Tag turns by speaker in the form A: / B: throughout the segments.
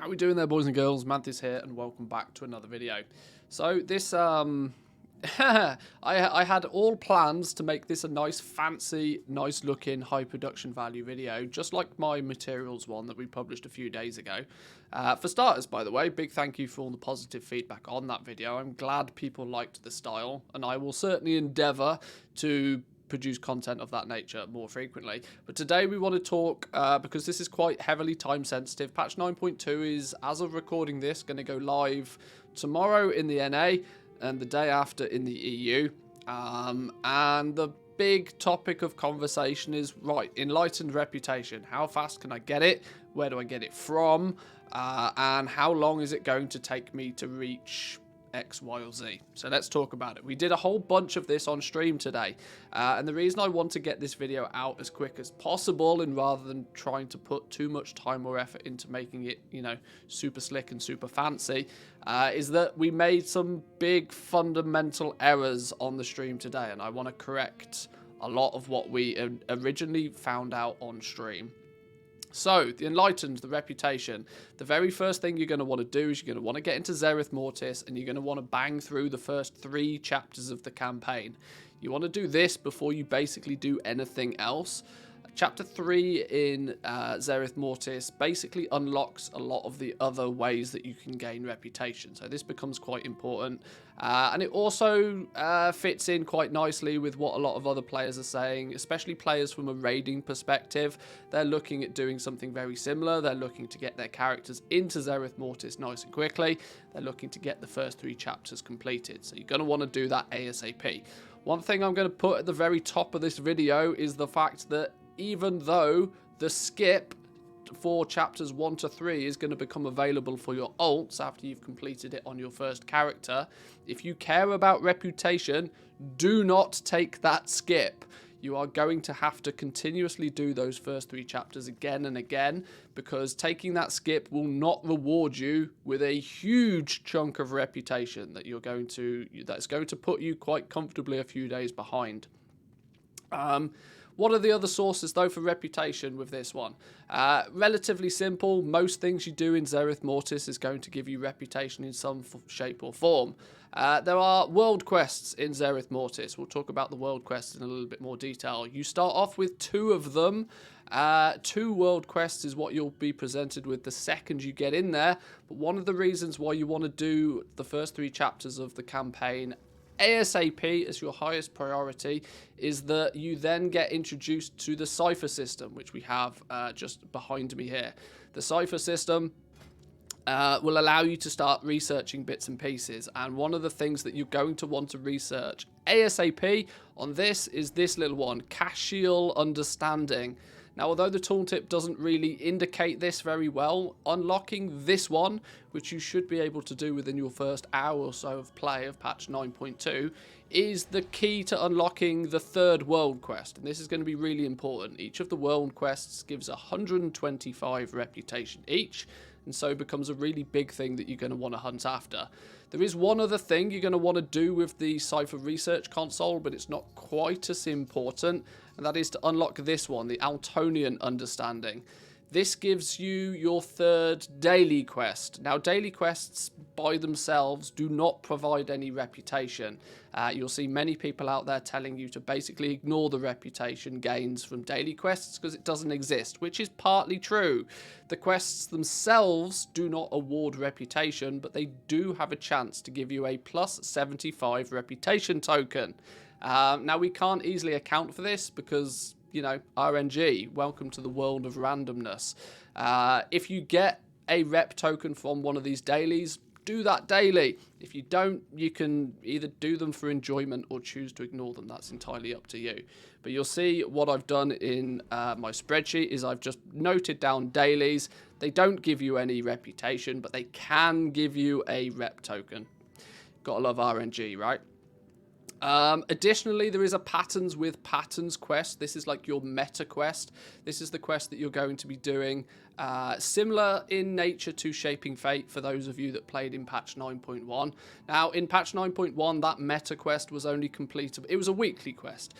A: How we doing there, boys and girls? Manthieus here, and welcome back to another video. So this, I had all plans to make this a nice, fancy, nice-looking, high-production value video, just like my materials one that we published a few days ago. For starters, by the way, big thank you for all the positive feedback on that video. I'm glad people liked the style, and I will certainly endeavour to produce content of that nature more frequently. But today we want to talk, because this is quite heavily time sensitive, patch 9.2 is, as of recording this, going to go live tomorrow in the NA and the day after in the EU. And the big topic of conversation is, right, Enlightened reputation. How fast can I get it? Where do I get it from? And how long is it going to take me to reach X, Y, or Z? So let's talk about it. We did a whole bunch of this on stream today, and the reason I want to get this video out as quick as possible, and rather than trying to put too much time or effort into making it, you know, super slick and super fancy, is that we made some big fundamental errors on the stream today, and I want to correct a lot of what we originally found out on stream. So, the Enlightened, the reputation, the very first thing you're going to want to do is you're going to want to get into Zereth Mortis, and you're going to want to bang through the first 3 chapters of the campaign. You want to do this before you basically do anything else. Chapter 3 in Zereth Mortis basically unlocks a lot of the other ways that you can gain reputation. So this becomes quite important. And it also fits in quite nicely with what a lot of other players are saying, especially players from a raiding perspective. They're looking at doing something very similar. They're looking to get their characters into Zereth Mortis nice and quickly. They're looking to get the first 3 chapters completed. So you're going to want to do that ASAP. One thing I'm going to put at the very top of this video is the fact that even though the skip for chapters 1 to 3 is going to become available for your alts after you've completed it on your first character, if you care about reputation, do not take that skip. You are going to have to continuously do those first 3 chapters again and again, because taking that skip will not reward you with a huge chunk of reputation that's going to put you quite comfortably a few days behind. What are the other sources, though, for reputation with this one? Relatively simple. Most things you do in Zereth Mortis is going to give you reputation in some shape or form. There are world quests in Zereth Mortis. We'll talk about the world quests in a little bit more detail. You start off with 2 of them. 2 world quests is what you'll be presented with the second you get in there. But one of the reasons why you want to do the first 3 chapters of the campaign ASAP as your highest priority is that you then get introduced to the cipher system, which we have just behind me here. The cipher system will allow you to start researching bits and pieces, and one of the things that you're going to want to research ASAP on this is this little one, Cachial Understanding. Now, although the tooltip doesn't really indicate this very well, unlocking this one, which you should be able to do within your first hour or so of play of patch 9.2, is the key to unlocking the 3rd world quest. And this is going to be really important. Each of the world quests gives 125 reputation each, and so becomes a really big thing that you're going to want to hunt after. There is one other thing you're going to want to do with the Cypher Research Console, but it's not quite as important, and that is to unlock this one, the Altonian Understanding. This gives you your 3rd daily quest. Now, daily quests by themselves do not provide any reputation. You'll see many people out there telling you to basically ignore the reputation gains from daily quests because it doesn't exist, which is partly true. The quests themselves do not award reputation, but they do have a chance to give you a plus 75 reputation token. Now, we can't easily account for this because, you know, RNG, welcome to the world of randomness. If you get a rep token from one of these dailies, do that daily. If you don't, you can either do them for enjoyment or choose to ignore them. That's entirely up to you. But you'll see what I've done in my spreadsheet is I've just noted down dailies. They don't give you any reputation, but they can give you a rep token. Gotta love RNG, right? Additionally, there is a Patterns with Patterns quest. This is like your meta quest. This is the quest that you're going to be doing, similar in nature to Shaping Fate for those of you that played in patch 9.1. Now, in patch 9.1, that meta quest was only completable. It was a weekly quest.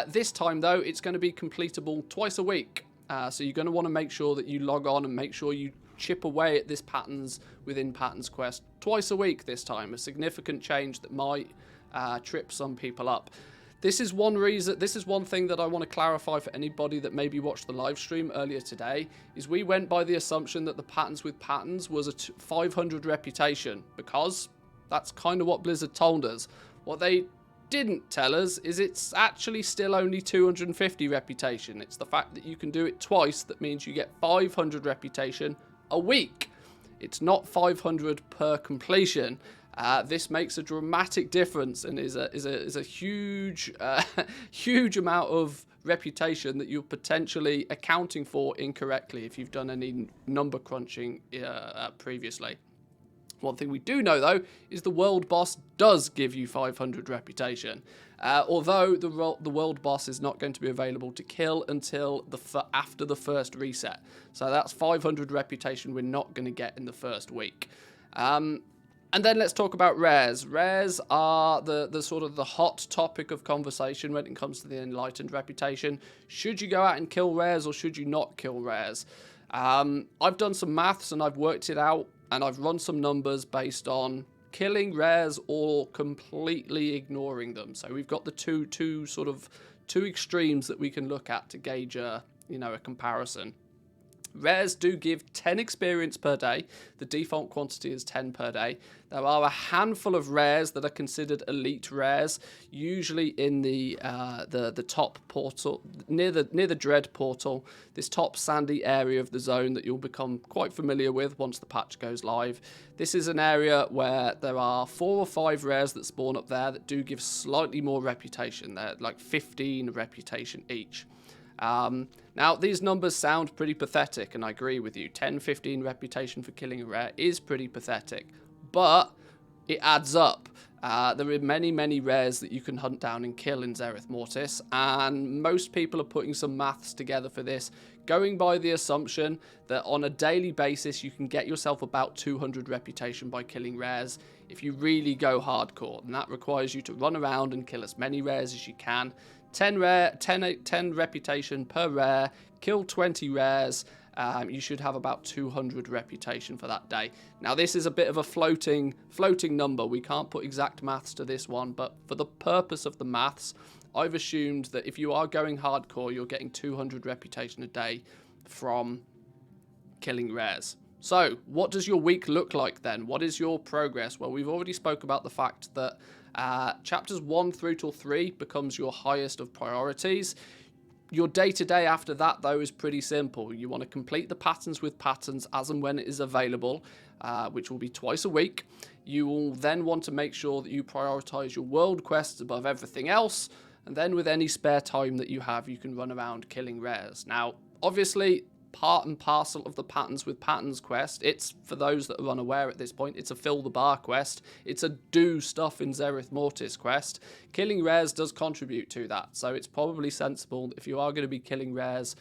A: This time, though, it's going to be completable twice a week. So you're going to want to make sure that you log on and make sure you chip away at this patterns within patterns quest twice a week this time. A significant change that might trip some people up. This is one thing that I want to clarify for anybody that maybe watched the live stream earlier today, is we went by the assumption that the patterns with patterns was a 500 reputation, because that's kind of what Blizzard told us. What they didn't tell us is it's actually still only 250 reputation. It's the fact that you can do it twice that means you get 500 reputation a week. It's not 500 per completion. This makes a dramatic difference and is a huge huge amount of reputation that you're potentially accounting for incorrectly if you've done any number crunching previously. One thing we do know, though, is the world boss does give you 500 reputation, although the world boss is not going to be available to kill until after the first reset. So that's 500 reputation we're not going to get in the first week. And then let's talk about rares. Rares are the sort of the hot topic of conversation when it comes to the Enlightened reputation. Should you go out and kill rares or should you not kill rares? I've done some maths and I've worked it out, and I've run some numbers based on killing rares or completely ignoring them. So we've got the two extremes that we can look at to gauge a comparison. Rares do give 10 experience per day. The default quantity is 10 per day. There are a handful of rares that are considered elite rares, usually in the top portal, near the Dread portal, this top sandy area of the zone that you'll become quite familiar with once the patch goes live. This is an area where there are 4 or 5 rares that spawn up there that do give slightly more reputation. They're like 15 reputation each. Now, these numbers sound pretty pathetic, and I agree with you. 10, 15 reputation for killing a rare is pretty pathetic, but it adds up. There are many, many rares that you can hunt down and kill in Zereth Mortis, and most people are putting some maths together for this, going by the assumption that on a daily basis you can get yourself about 200 reputation by killing rares if you really go hardcore, and that requires you to run around and kill as many rares as you can. 10 reputation per rare, kill 20 rares, you should have about 200 reputation for that day. Now, this is a bit of a floating number. We can't put exact maths to this one, but for the purpose of the maths, I've assumed that if you are going hardcore, you're getting 200 reputation a day from killing rares. So, what does your week look like then? What is your progress? Well, we've already spoke about the fact that chapters 1 through till 3 becomes your highest of priorities. Your day-to-day after that, though, is pretty simple. You want to complete the patterns with patterns as and when it is available, which will be twice a week. You will then want to make sure that you prioritize your world quests above everything else, and then with any spare time that you have, you can run around killing rares. Now, obviously, part and parcel of the patterns with patterns quest, it's, for those that are unaware at this point, it's a fill the bar quest. It's a do stuff in Zereth Mortis quest. Killing rares does contribute to that, so it's probably sensible that if you are going to be killing rares,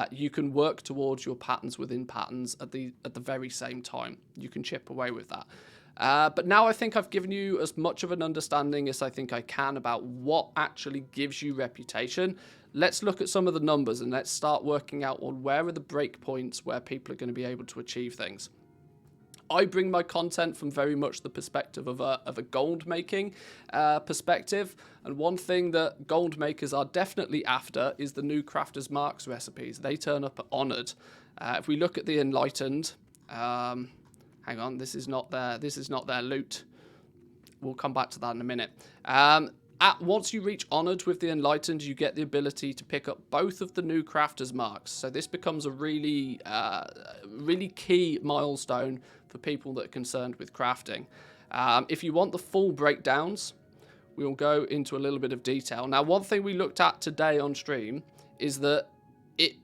A: you can work towards your patterns within patterns at the very same time. You can chip away with that. But now I think I've given you as much of an understanding as I think I can about what actually gives you reputation. Let's look at some of the numbers and let's start working out on where are the breakpoints where people are going to be able to achieve things. I bring my content from very much the perspective of a gold making perspective, and one thing that gold makers are definitely after is the new Crafter's Marks recipes. They turn up at Honoured. If we look at the Enlightened, hang on, this is not their loot. We'll come back to that in a minute. Once you reach Honoured with the Enlightened, you get the ability to pick up both of the new Crafter's Marks. So this becomes a really key milestone for people that are concerned with crafting. If you want the full breakdowns, we'll go into a little bit of detail. Now, one thing we looked at today on stream is that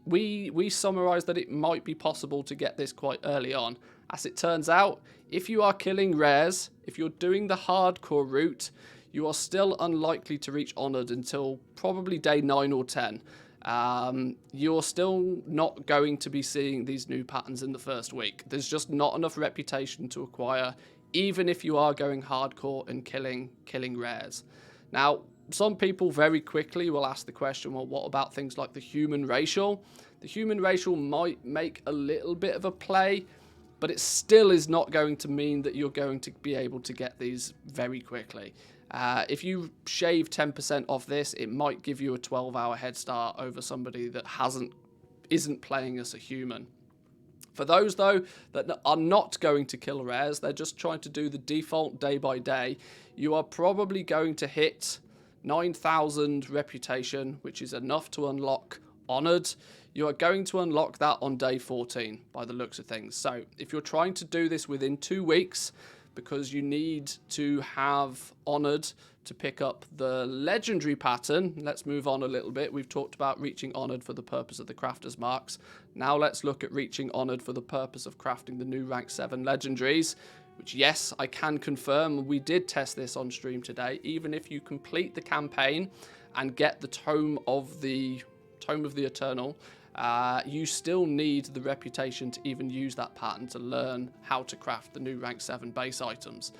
A: we summarised that it might be possible to get this quite early on. As it turns out, if you are killing rares, if you're doing the hardcore route, you are still unlikely to reach Honoured until probably day 9 or 10. You're still not going to be seeing these new patterns in the first week. There's just not enough reputation to acquire, even if you are going hardcore and killing rares. Now, some people very quickly will ask the question, well, what about things like the human racial? The human racial might make a little bit of a play but it still is not going to mean that you're going to be able to get these very quickly. If you shave 10% off this, it might give you a 12-hour head start over somebody that isn't playing as a human. For those, though, that are not going to kill rares, they're just trying to do the default day by day, you are probably going to hit 9,000 reputation, which is enough to unlock Honoured. You are going to unlock that on day 14 by the looks of things. So if you're trying to do this within 2 weeks, because you need to have Honoured to pick up the legendary pattern. Let's move on a little bit. We've talked about reaching Honoured for the purpose of the crafter's marks. Now let's look at reaching Honoured for the purpose of crafting the new rank 7 legendaries, which, yes, I can confirm. We did test this on stream today. Even if you complete the campaign and get the Tome of the Eternal, you still need the reputation to even use that pattern to learn how to craft the new rank 7 base items.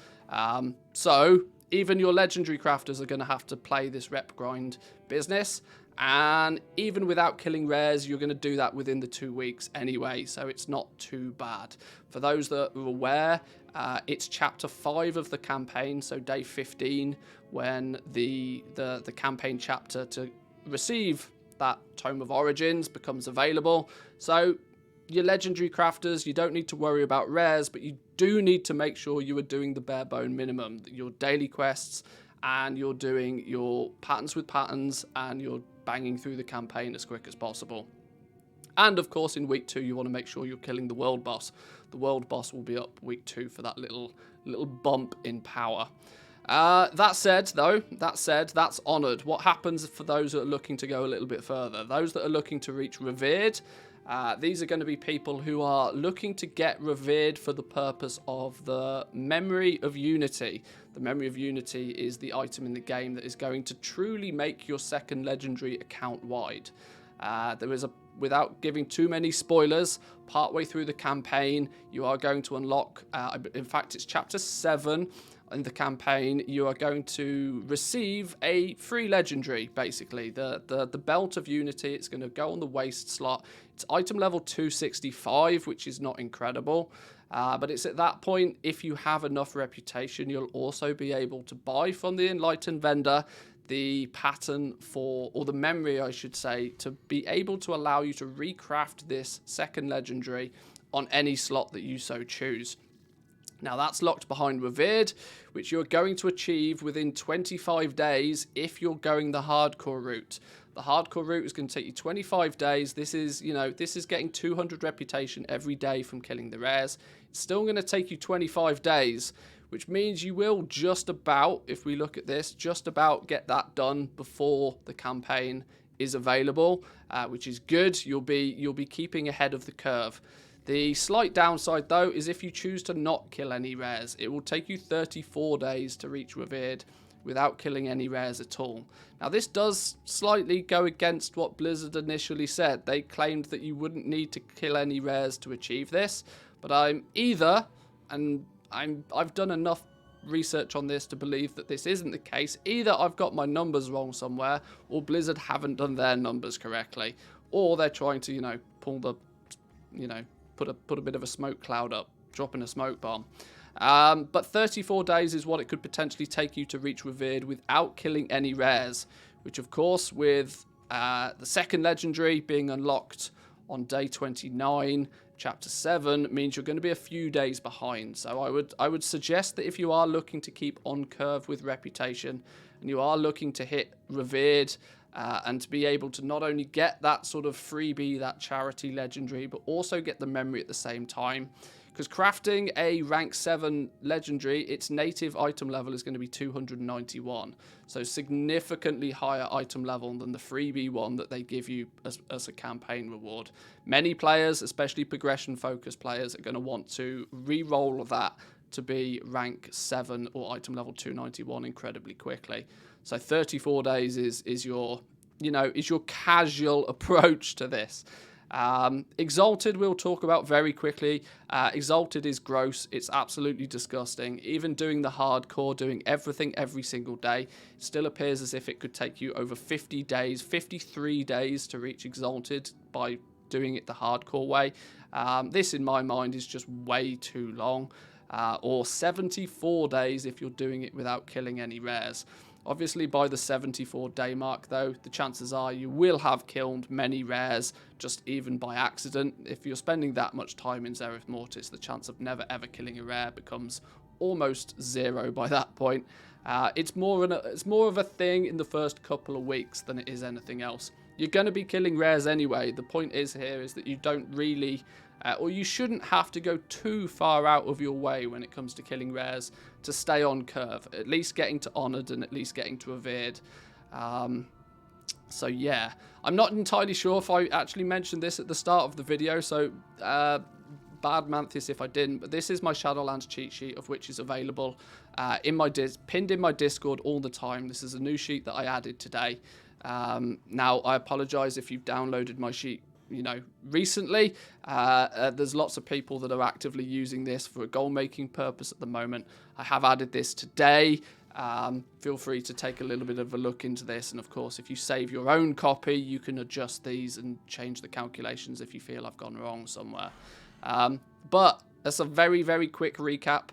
A: So even your legendary crafters are going to have to play this rep grind business, and even without killing rares, you're going to do that within the 2 weeks anyway, so it's not too bad. For those that are aware, it's chapter 5 of the campaign, so day 15, when the campaign chapter to receive that Tome of Origins becomes available. So your legendary crafters, you don't need to worry about rares, but you do need to make sure you are doing the bare bone minimum, your daily quests, and you're doing your patterns with patterns, and you're banging through the campaign as quick as possible. And of course, in week 2, you want to make sure you're killing the world boss. The world boss will be up week 2 for that little bump in power. That said, that's Honoured. What happens for those that are looking to go a little bit further? Those that are looking to reach Revered, these are going to be people who are looking to get Revered for the purpose of the Memory of Unity. The Memory of Unity is the item in the game that is going to truly make your second legendary account wide. Without giving too many spoilers, partway through the campaign, you are going to unlock, in fact, it's chapter 7 in the campaign, you are going to receive a free legendary, basically. The Belt of Unity, it's going to go on the waste slot. It's item level 265, which is not incredible. But it's at that point, if you have enough reputation, you'll also be able to buy from the Enlightened vendor the pattern or the memory, I should say, to be able to allow you to recraft this second legendary on any slot that you so choose. Now that's locked behind Revered, which you're going to achieve within 25 days if you're going the hardcore route. The hardcore route is going to take you 25 days. This is getting 200 reputation every day from killing the rares. It's still going to take you 25 days, which means you will just about, if we look at this, just about get that done before the campaign is available, which is good. You'll be keeping ahead of the curve. The slight downside, though, is if you choose to not kill any rares, it will take you 34 days to reach Revered without killing any rares at all. Now, this does slightly go against what Blizzard initially said. They claimed that you wouldn't need to kill any rares to achieve this, but I've done enough research on this to believe that this isn't the case. Either I've got my numbers wrong somewhere, or Blizzard haven't done their numbers correctly, or they're trying to, put a bit of a smoke cloud up, dropping a smoke bomb. But 34 days is what it could potentially take you to reach Revered without killing any rares, which of course with the second legendary being unlocked on day 29, chapter 7, means you're going to be a few days behind. So I would suggest that if you are looking to keep on curve with reputation and you are looking to hit Revered, and to be able to not only get that sort of freebie, that charity legendary, but also get the memory at the same time. Because crafting a rank 7 legendary, its native item level is going to be 291. So significantly higher item level than the freebie one that they give you as a campaign reward. Many players, especially progression-focused players, are going to want to re-roll that to be rank 7 or item level 291 incredibly quickly. So 34 days is your casual approach to this. Exalted we'll talk about very quickly. Exalted is gross. It's absolutely disgusting. Even doing the hardcore, doing everything every single day, it still appears as if it could take you over 50 days, 53 days to reach Exalted by doing it the hardcore way. This, in my mind, is just way too long. Or 74 days if you're doing it without killing any rares. Obviously, by the 74-day mark, though, the chances are you will have killed many rares, just even by accident. If you're spending that much time in Zereth Mortis, the chance of never ever killing a rare becomes almost zero by that point. It's more of a thing in the first couple of weeks than it is anything else. You're going to be killing rares anyway. The point is that you don't really... or you shouldn't have to go too far out of your way when it comes to killing rares to stay on curve. At least getting to Honoured and at least getting to Revered. So yeah, I'm not entirely sure if I actually mentioned this at the start of the video, so bad Manthieus if I didn't, but this is my Shadowlands cheat sheet, of which is available pinned in my Discord all the time. This is a new sheet that I added today. Now, I apologise if you've downloaded my sheet recently. There's lots of people that are actively using this for a goal-making purpose at the moment. I have added this today. Feel free to take a little bit of a look into this, and of course, if you save your own copy, you can adjust these and change the calculations if you feel I've gone wrong somewhere. But that's a very, very quick recap.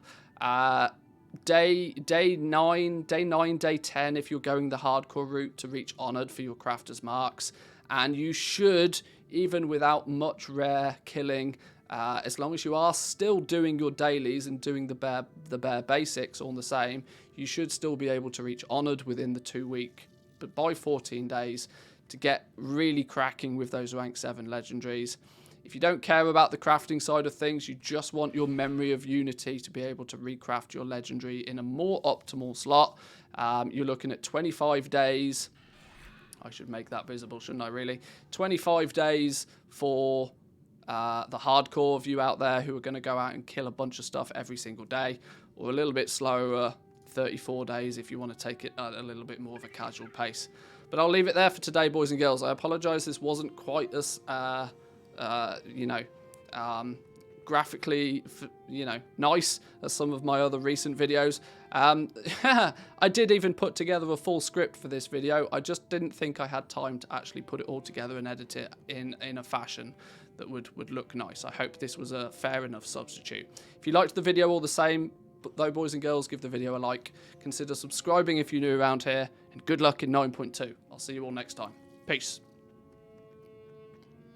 A: Day 9, day 10, if you're going the hardcore route to reach Honoured for your Crafter's Marks, and you should, even without much rare killing, as long as you are still doing your dailies and doing the bare basics all the same, you should still be able to reach Honoured within the 2 week, but by 14 days to get really cracking with those rank 7 legendaries. If you don't care about the crafting side of things, you just want your memory of Unity to be able to recraft your legendary in a more optimal slot, you're looking at 25 days. I should make that visible, shouldn't I, really? 25 days for the hardcore of you out there who are going to go out and kill a bunch of stuff every single day, or a little bit slower, 34 days if you want to take it at a little bit more of a casual pace. But I'll leave it there for today, boys and girls. I apologise this wasn't quite as... graphically, nice as some of my other recent videos. I did even put together a full script for this video. I just didn't think I had time to actually put it all together and edit it in a fashion that would look nice. I hope this was a fair enough substitute. If you liked the video all the same, though, boys and girls, give the video a like. Consider subscribing if you're new around here, and good luck in 9.2. I'll see you all next time. Peace.